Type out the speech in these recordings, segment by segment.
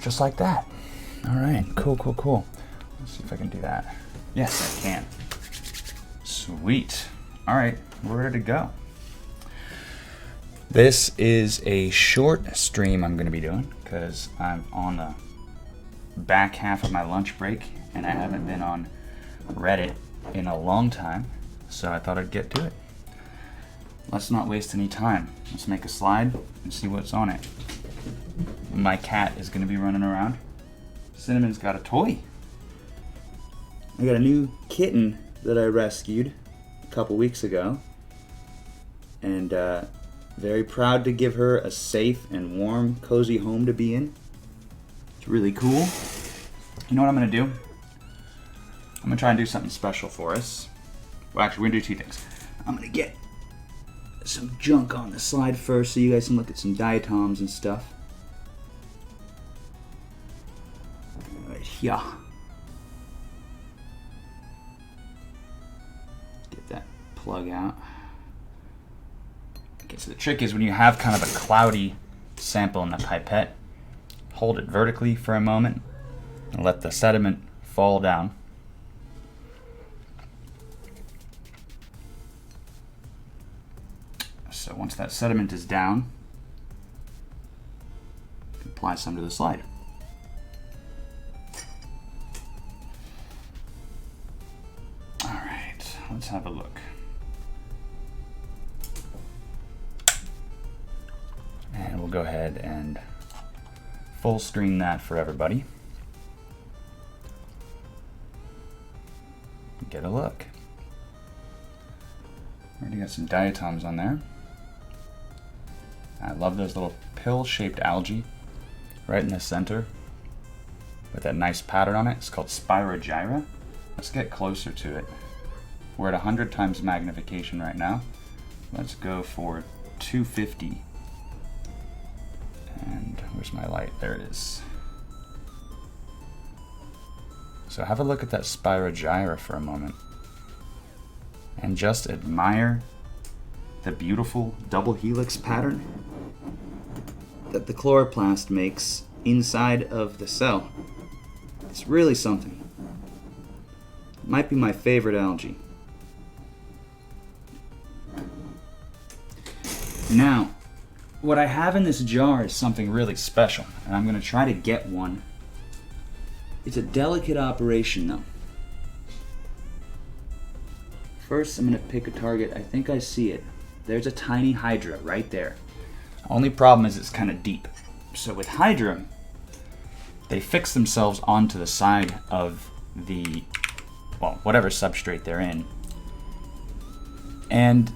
just like that. All right, cool, cool, cool. Let's see if I can do that. Yes, I can. Sweet. All right, we're ready to go. This is a short stream I'm going to be doing because I'm on the back half of my lunch break and I haven't been on Reddit in a long time, so I thought I'd get to it. Let's not waste any time. Let's make a slide and see what's on it. My cat is going to be running around. Cinnamon's got a toy. I got a new kitten that I rescued a couple weeks ago, and very proud to give her a safe and warm, cozy home to be in. It's really cool. You know what I'm going to do? I'm going to try and do something special for us. Well, actually, we're going to do two things. I'm going to get some junk on the slide first so you guys can look at some diatoms and stuff. Right here. Get that plug out. Okay, so the trick is when you have kind of a cloudy sample in the pipette, hold it vertically for a moment and let the sediment fall down. So once that sediment is down, apply some to the slide. All right, let's have a look. And we'll go ahead and full screen that for everybody. Get a look. Already got some diatoms on there. I love those little pill-shaped algae right in the center with that nice pattern on it. It's called Spirogyra. Let's get closer to it. We're at 100 times magnification right now. Let's go for 250. And where's my light? There it is. So have a look at that Spirogyra for a moment. And just admire the beautiful double helix pattern that the chloroplast makes inside of the cell. It's really something. It might be my favorite algae. Now, what I have in this jar is something really special, and I'm going to try to get one. It's a delicate operation, though. First, I'm going to pick a target. I think I see it. There's a tiny Hydra right there. Only problem is it's kind of deep. So with Hydra, they fix themselves onto the side of the, well, whatever substrate they're in. And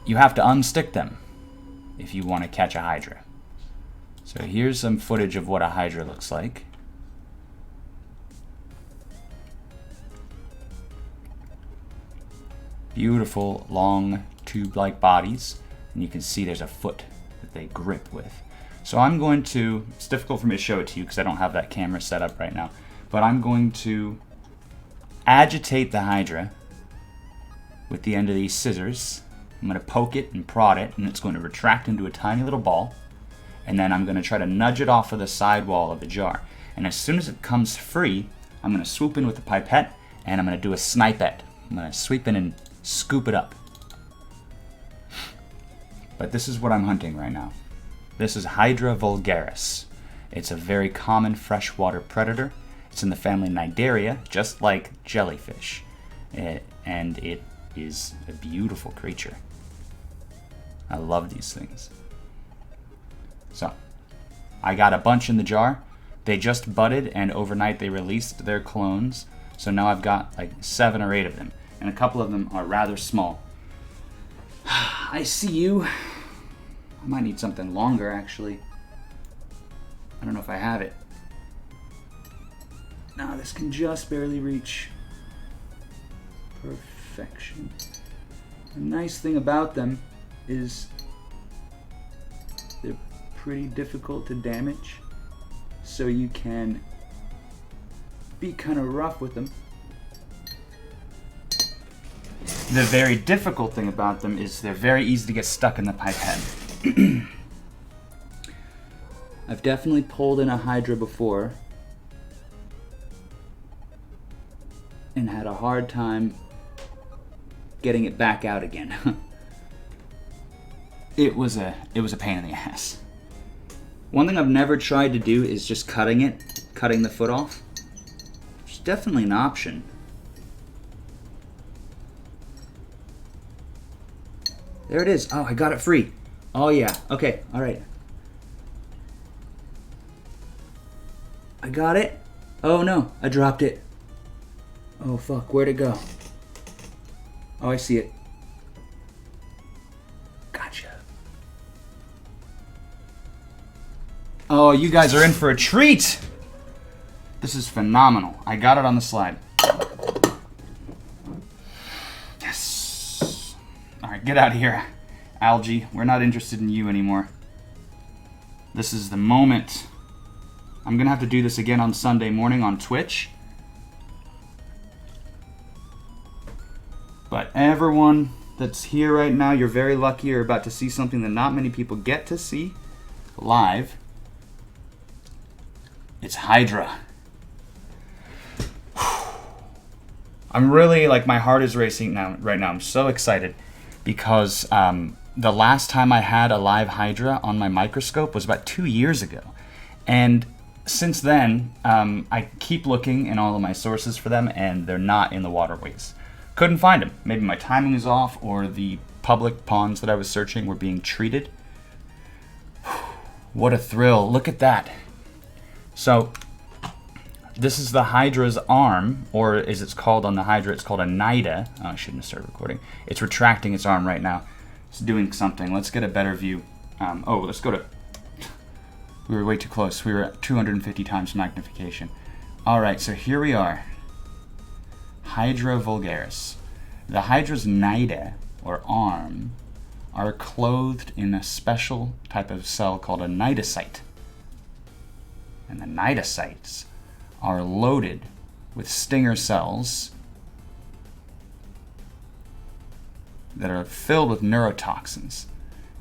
you have to unstick them if you want to catch a Hydra. So here's some footage of what a Hydra looks like. Beautiful, long, tube-like bodies. And you can see there's a foot that they grip with. So I'm going to, it's difficult for me to show it to you because I don't have that camera set up right now, but I'm going to agitate the Hydra with the end of these scissors. I'm going to poke it and prod it, and it's going to retract into a tiny little ball. And then I'm going to try to nudge it off of the side wall of the jar. And as soon as it comes free, I'm going to swoop in with the pipette, and I'm going to do a snipette. I'm going to sweep in and scoop it up. But this is what I'm hunting right now. This is Hydra vulgaris. It's a very common freshwater predator. It's in the family Cnidaria, just like jellyfish. And it is a beautiful creature. I love these things. So, I got a bunch in the jar. They just budded, and overnight they released their clones. So now I've got like 7 or 8 of them. And a couple of them are rather small. I see you. I might need something longer, actually. I don't know if I have it. No, this can just barely reach perfection. The nice thing about them is they're pretty difficult to damage, so you can be kind of rough with them. The very difficult thing about them is they're very easy to get stuck in the pipette. I've definitely pulled in a Hydra before and had a hard time getting it back out again. It was a pain in the ass. One thing I've never tried to do is just cutting the foot off. It's definitely an option. There it is. Oh, I got it free. Oh yeah. Okay. All right. I got it. Oh no, I dropped it. Oh fuck, where'd it go? Oh, I see it. Gotcha. Oh, you guys are in for a treat. This is phenomenal. I got it on the slide. Yes. All right, get out of here, algae. We're not interested in you anymore. This is the moment. I'm gonna have to do this again on Sunday morning on Twitch. But everyone that's here right now, you're very lucky. You're about to see something that not many people get to see live. It's Hydra. I'm really, like, my heart is racing right now. I'm so excited because the last time I had a live Hydra on my microscope was about 2 years ago. And since then, I keep looking in all of my sources for them, and they're not in the waterways. Couldn't find them. Maybe my timing is off, or the public ponds that I was searching were being treated. What a thrill. Look at that. So, this is the Hydra's arm, or as it's called on the Hydra, it's called a nida. Oh, I shouldn't have started recording. It's retracting its arm right now. It's doing something. Let's get a better view. Let's go to... We were way too close. We were at 250 times magnification. Alright, so here we are. Hydra vulgaris. The Hydra's nida, or arm, are clothed in a special type of cell called a cnidocyte. And the cnidocytes are loaded with stinger cells that are filled with neurotoxins.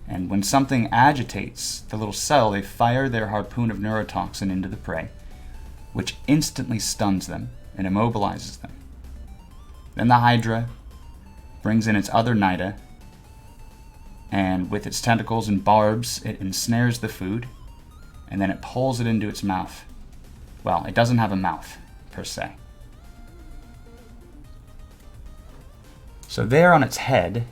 And when something agitates the little cell, they fire their harpoon of neurotoxin into the prey, which instantly stuns them and immobilizes them. Then the Hydra brings in its other nida, and with its tentacles and barbs, it ensnares the food, and then it pulls it into its mouth. Well, it doesn't have a mouth, per se. So there on its head,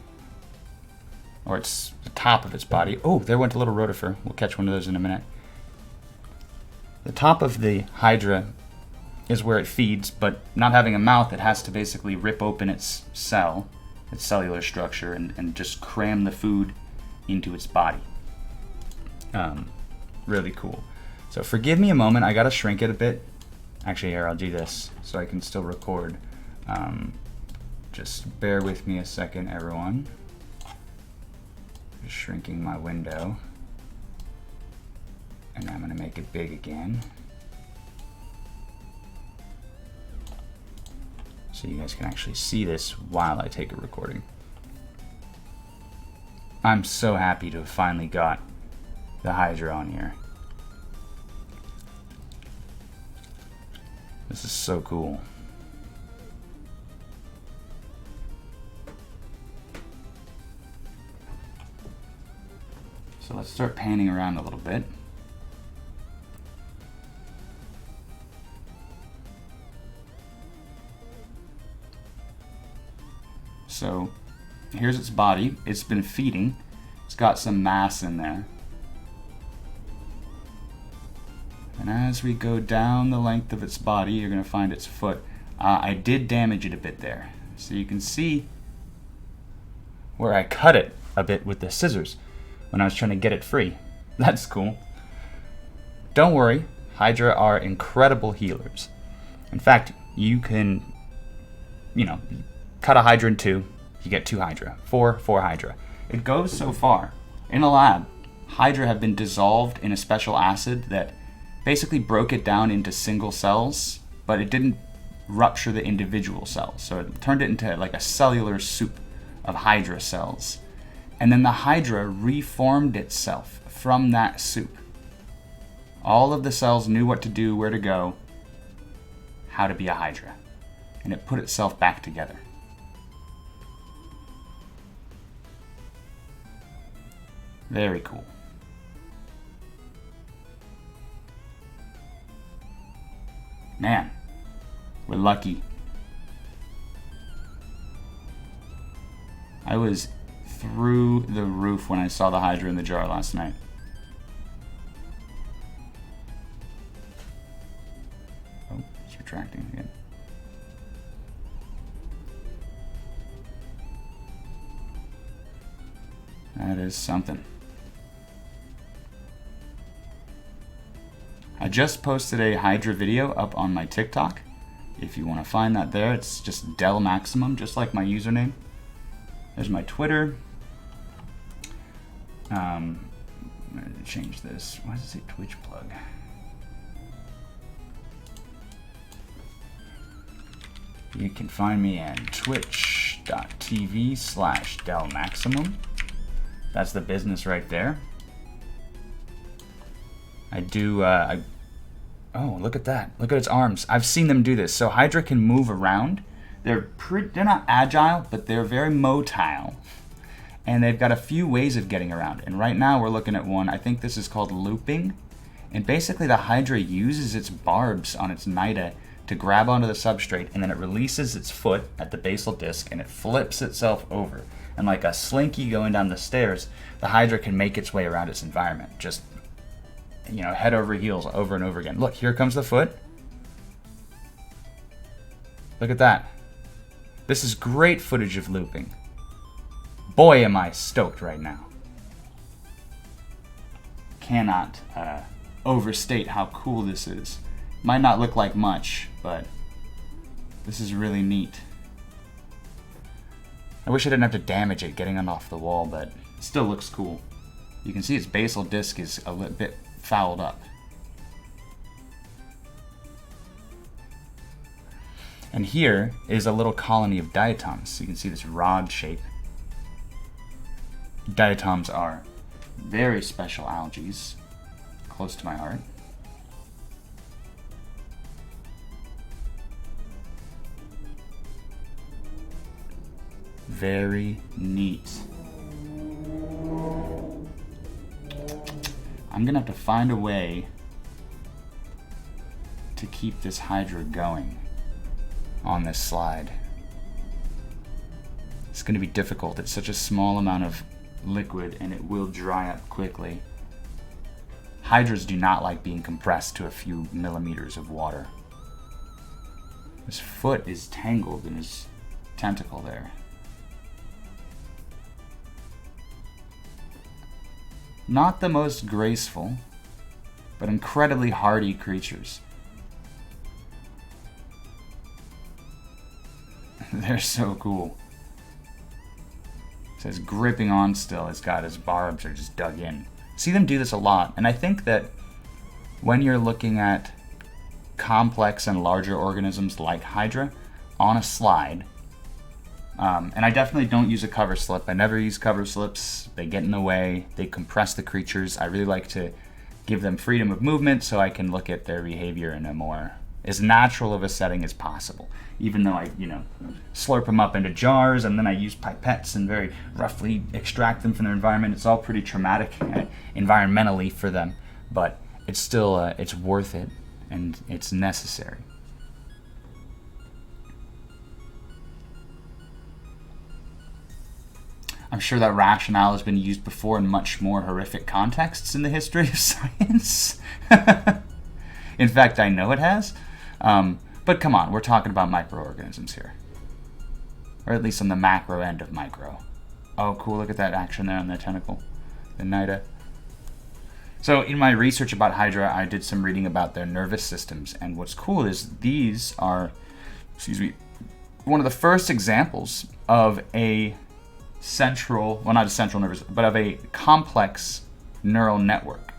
or it's the top of its body. Oh, there went a little rotifer. We'll catch one of those in a minute. The top of the Hydra is where it feeds, but not having a mouth, it has to basically rip open its cell, its cellular structure, and just cram the food into its body. Really cool. So forgive me a moment. I gotta shrink it a bit. Actually, here, I'll do this so I can still record. Just bear with me a second, everyone. Just shrinking my window. And I'm gonna make it big again, so you guys can actually see this while I take a recording. I'm so happy to have finally got the Hydra on here. This is so cool. So let's start panning around a little bit. So here's its body. It's been feeding. It's got some mass in there. And as we go down the length of its body, you're going to find its foot. I did damage it a bit there. So you can see where I cut it a bit with the scissors when I was trying to get it free. That's cool. Don't worry, Hydra are incredible healers. In fact, you can, cut a Hydra in two, you get 2 Hydra. 4 Hydra. It goes so far. In a lab, Hydra have been dissolved in a special acid that basically broke it down into single cells, but it didn't rupture the individual cells. So it turned it into like a cellular soup of Hydra cells. And then the Hydra reformed itself from that soup. All of the cells knew what to do, where to go, how to be a Hydra. And it put itself back together. Very cool. Man, we're lucky. I was through the roof when I saw the Hydra in the jar last night. Oh, it's retracting again. That is something. I just posted a Hydra video up on my TikTok. If you want to find that there, it's just Del Maximum, just like my username. There's my Twitter. I'm going to change this. Why does it say Twitch plug? You can find me at twitch.tv/DelMaximum. That's the business right there. I do, oh, look at that. Look at its arms. I've seen them do this. So Hydra can move around. They're not agile, but they're very motile. And they've got a few ways of getting around. And right now we're looking at one, I think this is called looping. And basically the Hydra uses its barbs on its nida to grab onto the substrate, and then it releases its foot at the basal disc and it flips itself over. And like a slinky going down the stairs, the Hydra can make its way around its environment. Just, you know, head over heels over and over again. Look, here comes the foot. Look at that. This is great footage of looping. Boy, am I stoked right now. Cannot overstate how cool this is. Might not look like much, but this is really neat. I wish I didn't have to damage it getting it off the wall, but it still looks cool. You can see its basal disc is a little bit fouled up. And here is a little colony of diatoms. You can see this rod shape. Diatoms are very special algae, close to my heart. Very neat. I'm gonna have to find a way to keep this Hydra going on this slide. It's gonna be difficult. It's such a small amount of liquid and it will dry up quickly. Hydras do not like being compressed to a few millimeters of water. His foot is tangled in his tentacle there. Not the most graceful, but incredibly hardy creatures. They're so cool. It says gripping on still. It's got his barbs are just dug in. See them do this a lot, and I think that when you're looking at complex and larger organisms like Hydra on a slide, and I definitely don't use a cover slip. I never use cover slips. They get in the way. They compress the creatures. I really like to give them freedom of movement so I can look at their behavior in a more as natural of a setting as possible. Even though I, slurp them up into jars and then I use pipettes and very roughly extract them from their environment. It's all pretty traumatic environmentally for them, but it's still it's worth it and it's necessary. I'm sure that rationale has been used before in much more horrific contexts in the history of science. In fact, I know it has. But come on, we're talking about microorganisms here. Or at least on the macro end of micro. Oh, cool, look at that action there on the tentacle. The nida. So in my research about Hydra, I did some reading about their nervous systems. And what's cool is these are, one of the first examples of a central, well, not a central nervous, but of a complex neural network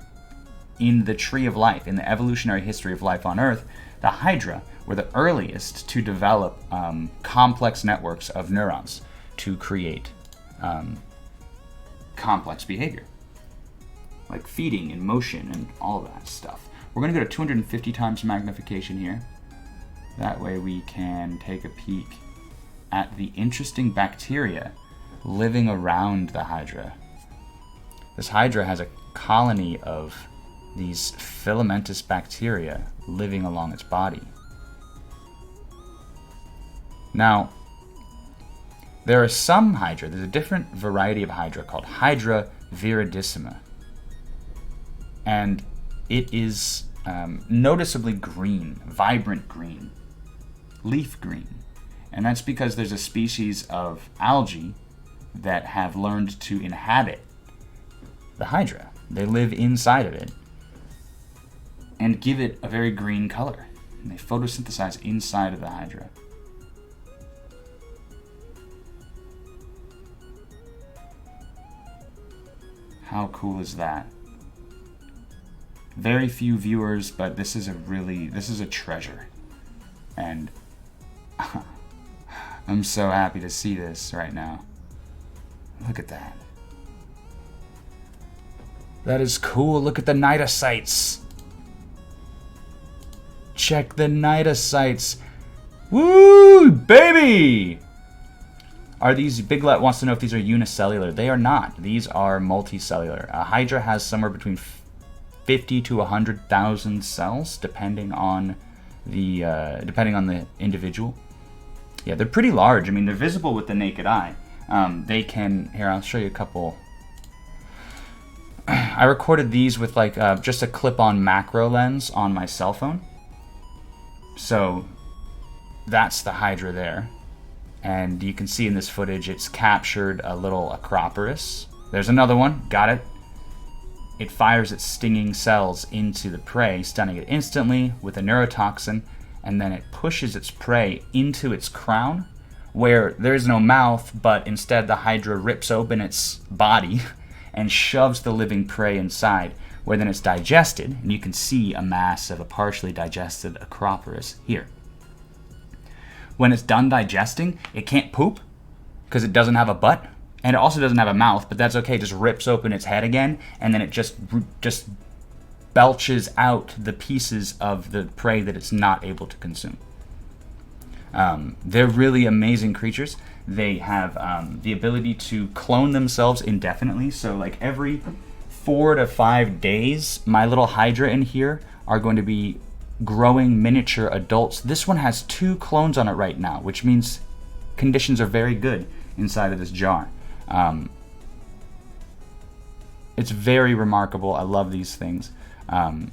in the tree of life, in the evolutionary history of life on Earth. The Hydra were the earliest to develop complex networks of neurons to create complex behavior. like feeding and motion and all that stuff. We're going to go to 250 times magnification here. That way we can take a peek at the interesting bacteria living around the Hydra. This Hydra has a colony of these filamentous bacteria living along its body. Now, there are some Hydra, there's a different variety of Hydra called Hydra viridissima. And it is noticeably green, vibrant green, leaf green. And that's because there's a species of algae that have learned to inhabit the Hydra. They live inside of it and give it a very green color. And they photosynthesize inside of the Hydra. How cool is that? Very few viewers, but this is a treasure. And I'm so happy to see this right now. Look at that. That is cool. Look at the cnidocytes. Check the cnidocytes. Woo, baby! Are these, Biglet wants to know if these are unicellular. They are not. These are multicellular. A Hydra has somewhere between 50 to 100,000 cells, depending on the individual. Yeah, they're pretty large. I mean, they're visible with the naked eye. They can, here, I'll show you a couple. I recorded these with like just a clip-on macro lens on my cell phone. So that's the Hydra there. And you can see in this footage it's captured a little Acroporus. There's another one, got it. It fires its stinging cells into the prey, stunning it instantly with a neurotoxin, and then it pushes its prey into its crown, where there's no mouth, but instead the Hydra rips open its body and shoves the living prey inside, where then it's digested, and you can see a mass of a partially digested Acroporus here. When it's done digesting, it can't poop because it doesn't have a butt, and it also doesn't have a mouth, but that's okay. It just rips open its head again, and then it just belches out the pieces of the prey that it's not able to consume. They're really amazing creatures. They have the ability to clone themselves indefinitely, so like every 4 to 5 days, my little Hydra in here are going to be growing miniature adults. This one has 2 clones on it right now, which means conditions are very good inside of this jar. It's very remarkable. I love these things. Let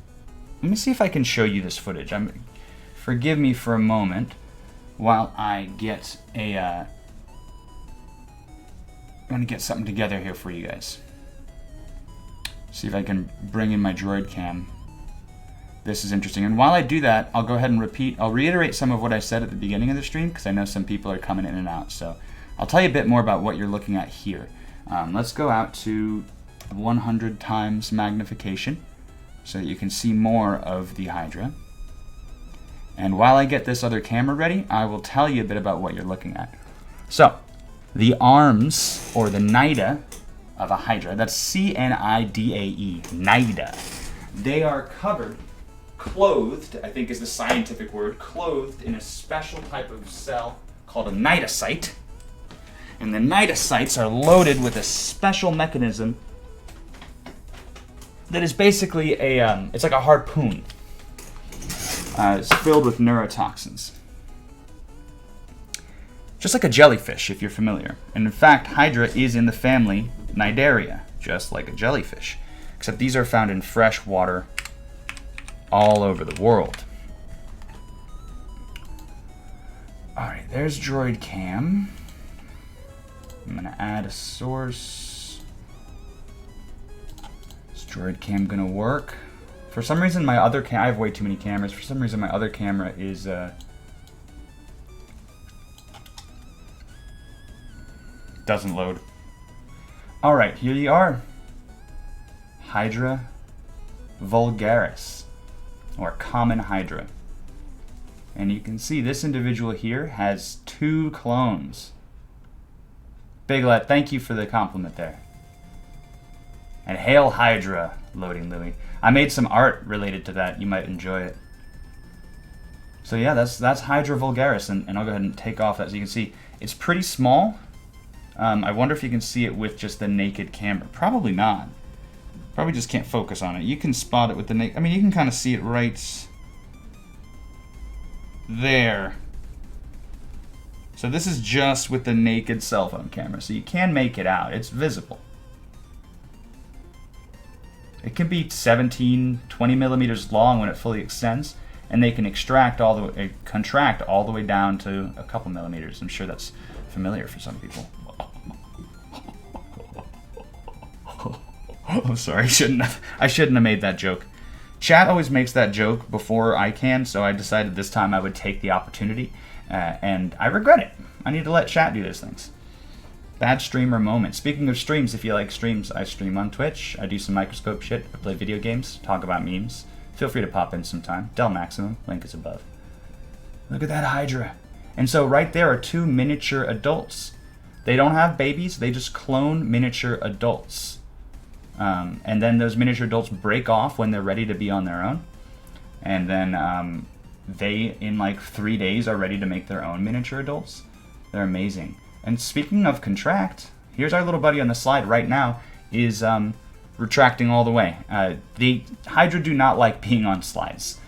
me see if I can show you this footage. Forgive me for a moment while I get I'm gonna get something together here for you guys. See if I can bring in my droid cam. This is interesting. And while I do that, I'll go ahead and I'll reiterate some of what I said at the beginning of the stream, because I know some people are coming in and out. So I'll tell you a bit more about what you're looking at here. Let's go out to 100 times magnification so that you can see more of the Hydra. And while I get this other camera ready, I will tell you a bit about what you're looking at. So, the arms, or the nida of a Hydra, that's C-N-I-D-A-E, nida. They are covered, clothed, I think is the scientific word, clothed in a special type of cell called a cnidocyte. And the cnidocytes are loaded with a special mechanism that is basically it's like a harpoon. It's filled with neurotoxins. Just like a jellyfish, if you're familiar. And in fact, Hydra is in the family Cnidaria, just like a jellyfish. Except these are found in fresh water all over the world. Alright, there's Droid Cam. I'm going to add a source. Is Droid Cam going to work? For some reason, my other I have way too many cameras. For some reason, my other camera is doesn't load. Alright, here you are. Hydra vulgaris, or common Hydra. And you can see this individual here has 2 clones. Biglet, thank you for the compliment there. And hail Hydra, loading Louie. I made some art related to that. You might enjoy it. So yeah, that's Hydra vulgaris, and I'll go ahead and take off that so you can see. It's pretty small. I wonder if you can see it with just the naked camera. Probably not. Probably just can't focus on it. You can spot it with the naked... I mean, you can kind of see it right there. So this is just with the naked cell phone camera. So you can make it out. It's visible. It can be 17, 20 millimeters long when it fully extends, and they can contract all the way down to a couple millimeters. I'm sure that's familiar for some people. I'm sorry, I shouldn't have made that joke. Chat always makes that joke before I can, so I decided this time I would take the opportunity, and I regret it. I need to let chat do those things. Bad streamer moment. Speaking of streams, if you like streams, I stream on Twitch. I do some microscope shit. I play video games, talk about memes. Feel free to pop in sometime. Del Maximum, link is above. Look at that Hydra. And so right there are 2 miniature adults. They don't have babies, they just clone miniature adults. And then those miniature adults break off when they're ready to be on their own. And then they, in like 3 days, are ready to make their own miniature adults. They're amazing. And speaking of contract, here's our little buddy on the slide right now, is retracting all the way. The Hydra do not like being on slides.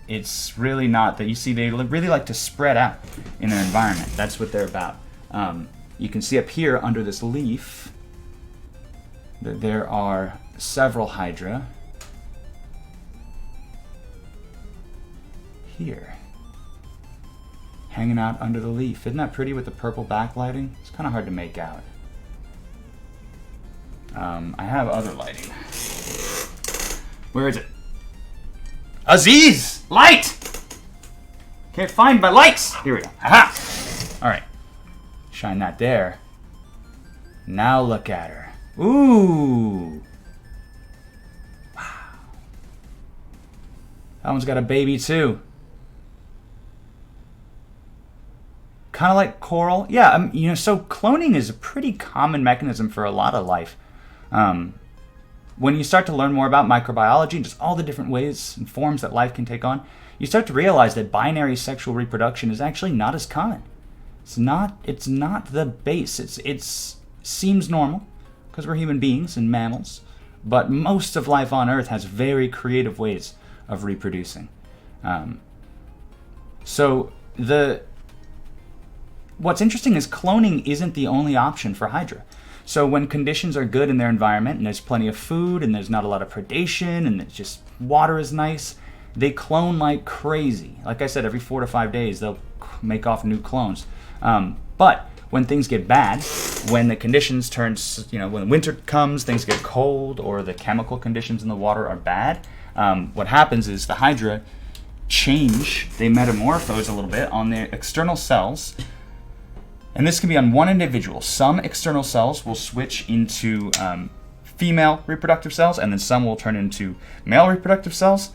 It's really not that. You see, they really like to spread out in their environment. That's what they're about. You can see up here under this leaf that there are several Hydra here, hanging out under the leaf. Isn't that pretty with the purple backlighting? It's kind of hard to make out. I have other lighting. Where is it? Aziz! Light! Can't find my lights! Here we go. Aha! Alright. Shine that there. Now look at her. Ooh! Wow. That one's got a baby too. Kind of like coral. Yeah, you know, so cloning is a pretty common mechanism for a lot of life. When you start to learn more about microbiology and just all the different ways and forms that life can take on, you start to realize that binary sexual reproduction is actually not as common. It's not the base. It seems normal because we're human beings and mammals, but most of life on Earth has very creative ways of reproducing. What's interesting is cloning isn't the only option for Hydra. So when conditions are good in their environment and there's plenty of food and there's not a lot of predation and it's just water is nice, they clone like crazy. Like I said, every 4 to 5 days they'll make off new clones. But when things get bad, when the conditions turn, when winter comes, things get cold, or the chemical conditions in the water are bad, what happens is the Hydra change, they metamorphose a little bit on their external cells. And this can be on one individual. Some external cells will switch into female reproductive cells, and then some will turn into male reproductive cells.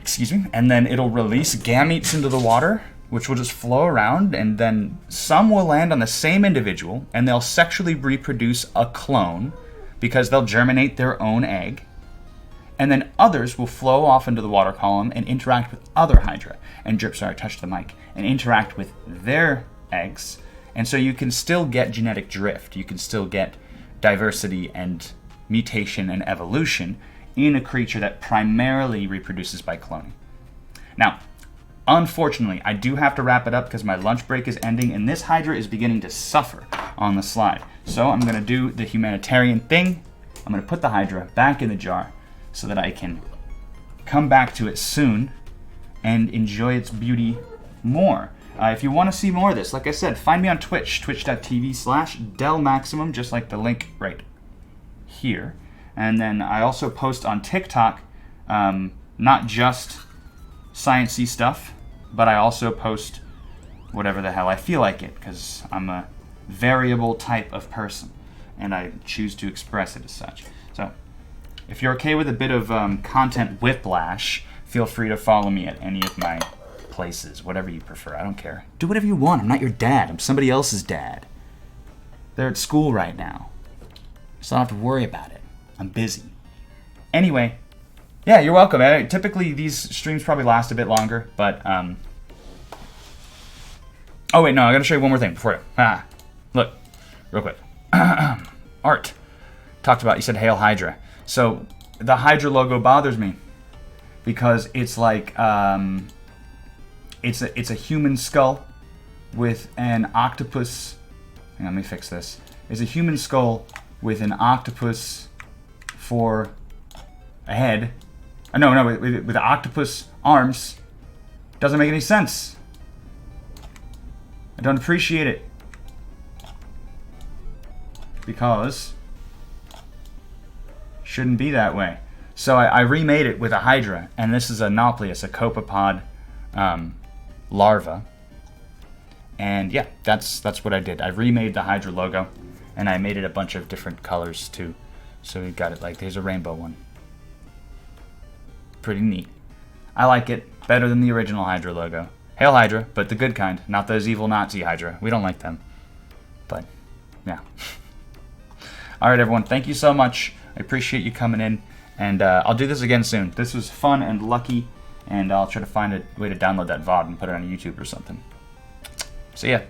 Excuse me. And then it'll release gametes into the water, which will just flow around, and then some will land on the same individual, and they'll sexually reproduce a clone because they'll germinate their own egg. And then others will flow off into the water column and interact with other Hydra, and touch the mic, and interact with their eggs. And so you can still get genetic drift. You can still get diversity and mutation and evolution in a creature that primarily reproduces by cloning. Now, unfortunately, I do have to wrap it up because my lunch break is ending, and this Hydra is beginning to suffer on the slide. So I'm going to do the humanitarian thing. I'm going to put the Hydra back in the jar so that I can come back to it soon and enjoy its beauty more. If you want to see more of this, like I said, find me on Twitch, twitch.tv/DelMaximum, just like the link right here. And then I also post on TikTok, not just science-y stuff, but I also post whatever the hell I feel like it, because I'm a variable type of person, and I choose to express it as such. So, if you're okay with a bit of content whiplash, feel free to follow me at any of my places, whatever you prefer. I don't care. Do whatever you want. I'm not your dad. I'm somebody else's dad. They're at school right now, so I don't have to worry about it. I'm busy. Anyway, yeah, you're welcome. Typically, these streams probably last a bit longer, but, oh, wait, no, I gotta show you one more thing before look, real quick. Art. Talked about, you said Hail Hydra. So, the Hydra logo bothers me because it's like, it's a human skull with an octopus. Hang on, let me fix this. It's a human skull with an octopus for a head. No, with the octopus arms. Doesn't make any sense. I don't appreciate it. Because shouldn't be that way. So I remade it with a Hydra, and this is a Nauplius, a copepod larva. And yeah, that's what I did. I remade the Hydra logo, and I made it a bunch of different colors too. So we got it like, there's a rainbow one. Pretty neat. I like it better than the original Hydra logo. Hail Hydra, but the good kind, not those evil Nazi Hydra. We don't like them. But, yeah. Alright everyone, thank you so much. I appreciate you coming in, and I'll do this again soon. This was fun and lucky, and I'll try to find a way to download that VOD and put it on YouTube or something. So yeah.